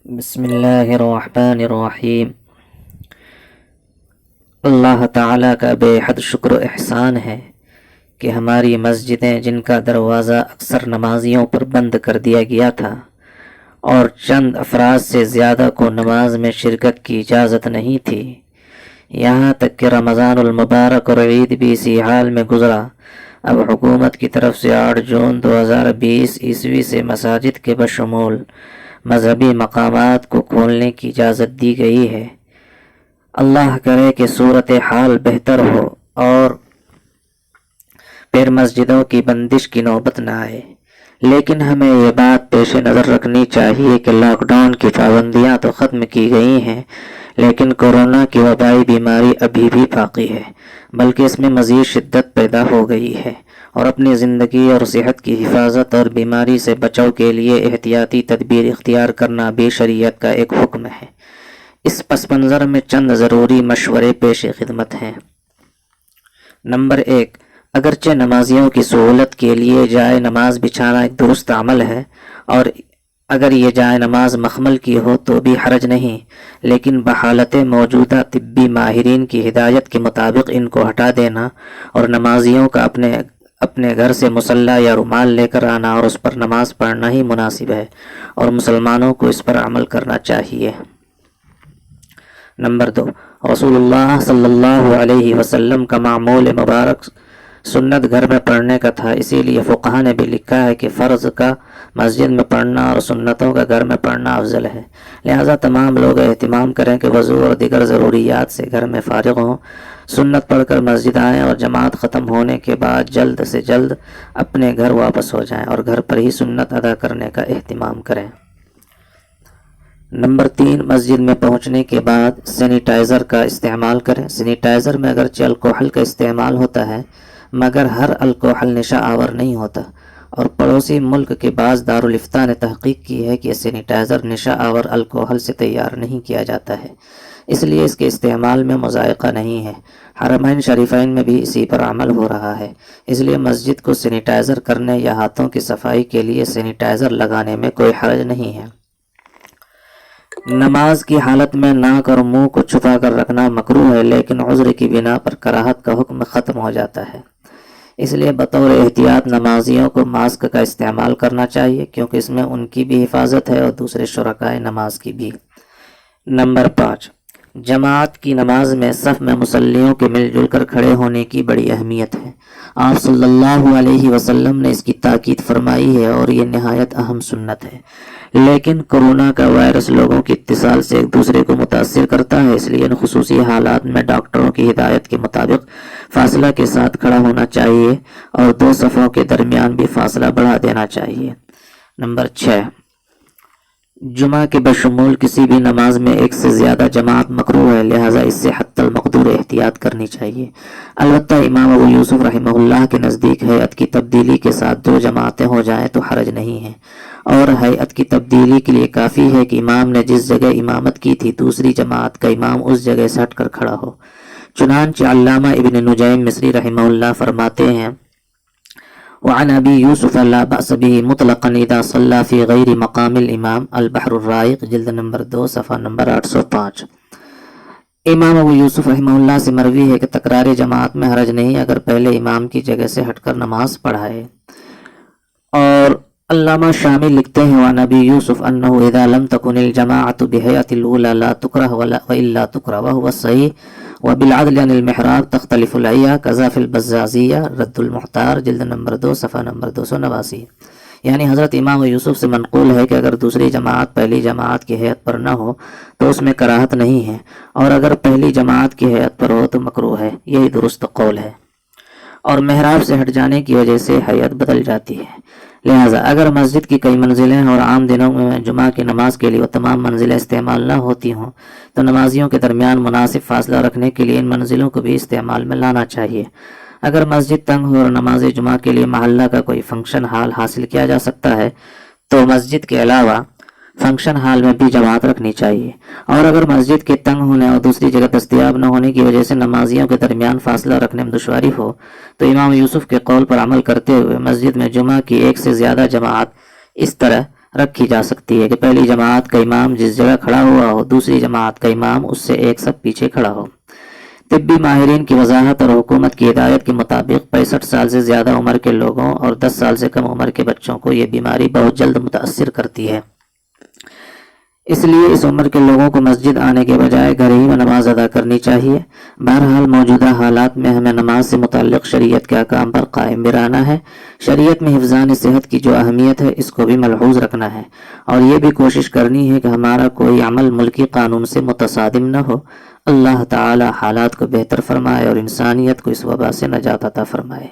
بسم اللہ الرحمن الرحیم۔ اللہ تعالیٰ کا بے حد شکر و احسان ہے کہ ہماری مسجدیں، جن کا دروازہ اکثر نمازیوں پر بند کر دیا گیا تھا اور چند افراد سے زیادہ کو نماز میں شرکت کی اجازت نہیں تھی، یہااں تک کہ رمضان المبارک اور عید بھی اسی حال میں گزرا، اب حکومت کی طرف سے 8 جون 2020 عیسوی سے مساجد کے بشمول مذہبی مقامات کو کھولنے کی اجازت دی گئی ہے۔ اللہ کرے کہ صورتحال بہتر ہو اور پھر مسجدوں کی بندش کی نوبت نہ آئے، لیکن ہمیں یہ بات پیش نظر رکھنی چاہیے کہ لاک ڈاؤن کی پابندیاں تو ختم کی گئی ہیں، لیکن کورونا کی وبائی بیماری ابھی بھی باقی ہے، بلکہ اس میں مزید شدت پیدا ہو گئی ہے، اور اپنی زندگی اور صحت کی حفاظت اور بیماری سے بچاؤ کے لیے احتیاطی تدبیر اختیار کرنا بھی شریعت کا ایک حکم ہے۔ اس پس منظر میں چند ضروری مشورے پیش خدمت ہیں۔ نمبر 1، اگرچہ نمازیوں کی سہولت کے لیے جائے نماز بچھانا ایک درست عمل ہے، اور اگر یہ جائے نماز مخمل کی ہو تو بھی حرج نہیں، لیکن بحالت موجودہ طبی ماہرین کی ہدایت کے مطابق ان کو ہٹا دینا اور نمازیوں کا اپنے گھر سے مصلی یا رومال لے کر آنا اور اس پر نماز پڑھنا ہی مناسب ہے، اور مسلمانوں کو اس پر عمل کرنا چاہیے۔ نمبر 2، رسول اللہ صلی اللہ علیہ وسلم کا معمول مبارک سنت گھر میں پڑھنے کا تھا، اسی لیے فقہا نے بھی لکھا ہے کہ فرض کا مسجد میں پڑھنا اور سنتوں کا گھر میں پڑھنا افضل ہے، لہذا تمام لوگ اہتمام کریں کہ وضو اور دیگر ضروریات سے گھر میں فارغ ہوں، سنت پڑھ کر مسجد آئیں اور جماعت ختم ہونے کے بعد جلد سے جلد اپنے گھر واپس ہو جائیں اور گھر پر ہی سنت ادا کرنے کا اہتمام کریں۔ نمبر 3، مسجد میں پہنچنے کے بعد سینیٹائزر کا استعمال کریں۔ سینیٹائزر میں اگرچہ الکوحل کا استعمال ہوتا ہے، مگر ہر الکوحل نشہ آور نہیں ہوتا، اور پڑوسی ملک کے بعض دارالفتاء نے تحقیق کی ہے کہ یہ سینیٹائزر نشہ آور الکوحل سے تیار نہیں کیا جاتا ہے، اس لیے اس کے استعمال میں مذائقہ نہیں ہے۔ حرمین شریفین میں بھی اسی پر عمل ہو رہا ہے، اس لیے مسجد کو سینیٹائزر کرنے یا ہاتھوں کی صفائی کے لیے سینیٹائزر لگانے میں کوئی حرج نہیں ہے۔ نماز کی حالت میں ناک اور منہ کو چھپا کر رکھنا مکروہ ہے، لیکن عذر کی بنا پر کراہت کا حکم ختم ہو جاتا ہے، اس لیے بطور احتیاط نمازیوں کو ماسک کا استعمال کرنا چاہیے، کیونکہ اس میں ان کی بھی حفاظت ہے اور دوسرے شرکائے نماز کی بھی۔ نمبر 5، جماعت کی نماز میں صف میں مصلیوں کے مل جل کر کھڑے ہونے کی بڑی اہمیت ہے۔ آپ صلی اللہ علیہ وسلم نے اس کی تاکید فرمائی ہے اور یہ نہایت اہم سنت ہے، لیکن کورونا کا وائرس لوگوں کی اتصال سے ایک دوسرے کو متاثر کرتا ہے، اس لیے ان خصوصی حالات میں ڈاکٹروں کی ہدایت کے مطابق فاصلہ کے ساتھ کھڑا ہونا چاہیے اور 2 صفوں کے درمیان بھی فاصلہ بڑھا دینا چاہیے۔ نمبر 6، جمعہ کے بشمول کسی بھی نماز میں ایک سے زیادہ جماعت مکروہ ہے، لہٰذا اس سے حتی المقدور احتیاط کرنی چاہیے۔ البتہ امام ابو یوسف رحمہ اللہ کے نزدیک ہیئت کی تبدیلی کے ساتھ 2 جماعتیں ہو جائیں تو حرج نہیں ہے، اور ہیئت کی تبدیلی کے لیے کافی ہے کہ امام نے جس جگہ امامت کی تھی دوسری جماعت کا امام اس جگہ سے ہٹ کر کھڑا ہو۔ چنانچہ علامہ ابن نجیم مصری رحمہ اللہ فرماتے ہیں، وعن ابی یوسف لا بأس به مطلقا اذا صلى في غیر مقام الامام، البحر الرائق، جلد نمبر 2 صفحہ نمبر 805۔ امام ابو یوسف رحمہ اللہ سے مروی ہے کہ تکرار جماعت میں حرج نہیں اگر پہلے امام کی جگہ سے ہٹ کر نماز پڑھائے۔ اور علامہ شامل لکھتے ہیں، وعن ابی یوسف انه اذا لم تكن الجماعة بهيئة الاولى لا تكره والا تكره وهو الصحيح وبالعدل عن المحراب تختلف العیا كذا في البزازیہ، رد المحتار، جلد نمبر 2 صفحہ نمبر 289۔ یعنی حضرت امام یوسف سے منقول ہے کہ اگر دوسری جماعت پہلی جماعت کی ہیئت پر نہ ہو تو اس میں کراہت نہیں ہے، اور اگر پہلی جماعت کی ہیئت پر ہو تو مکروہ ہے، یہی درست قول ہے، اور محراب سے ہٹ جانے کی وجہ سے ہیئت بدل جاتی ہے۔ لہٰذا اگر مسجد کی کئی منزلیں اور عام دنوں میں جمعہ کی نماز کے لیے وہ تمام منزلیں استعمال نہ ہوتی ہوں تو نمازیوں کے درمیان مناسب فاصلہ رکھنے کے لیے ان منزلوں کو بھی استعمال میں لانا چاہیے۔ اگر مسجد تنگ ہو اور نماز جمعہ کے لیے محلہ کا کوئی فنکشن ہال حاصل کیا جا سکتا ہے تو مسجد کے علاوہ فنکشن ہال میں بھی جماعت رکھنی چاہیے، اور اگر مسجد کے تنگ ہونے اور دوسری جگہ دستیاب نہ ہونے کی وجہ سے نمازیوں کے درمیان فاصلہ رکھنے میں دشواری ہو تو امام یوسف کے قول پر عمل کرتے ہوئے مسجد میں جمعہ کی ایک سے زیادہ جماعت اس طرح رکھی جا سکتی ہے کہ پہلی جماعت کا امام جس جگہ کھڑا ہوا ہو دوسری جماعت کا امام اس سے ایک سب پیچھے کھڑا ہو۔ طبی ماہرین کی وضاحت اور حکومت کی ہدایت کے مطابق 65 سال سے زیادہ عمر کے لوگوں اور 10 سال سے کم عمر کے بچوں کو یہ بیماری بہت جلد متاثر کرتی ہے، اس لیے اس عمر کے لوگوں کو مسجد آنے کے بجائے گھر ہی میں نماز ادا کرنی چاہیے۔ بہرحال موجودہ حالات میں ہمیں نماز سے متعلق شریعت کے احکام پر قائم بھی رہنا ہے۔ شریعت میں حفظان صحت کی جو اہمیت ہے اس کو بھی ملحوظ رکھنا ہے، اور یہ بھی کوشش کرنی ہے کہ ہمارا کوئی عمل ملکی قانون سے متصادم نہ ہو۔ اللہ تعالی حالات کو بہتر فرمائے اور انسانیت کو اس وبا سے نجات عطا فرمائے۔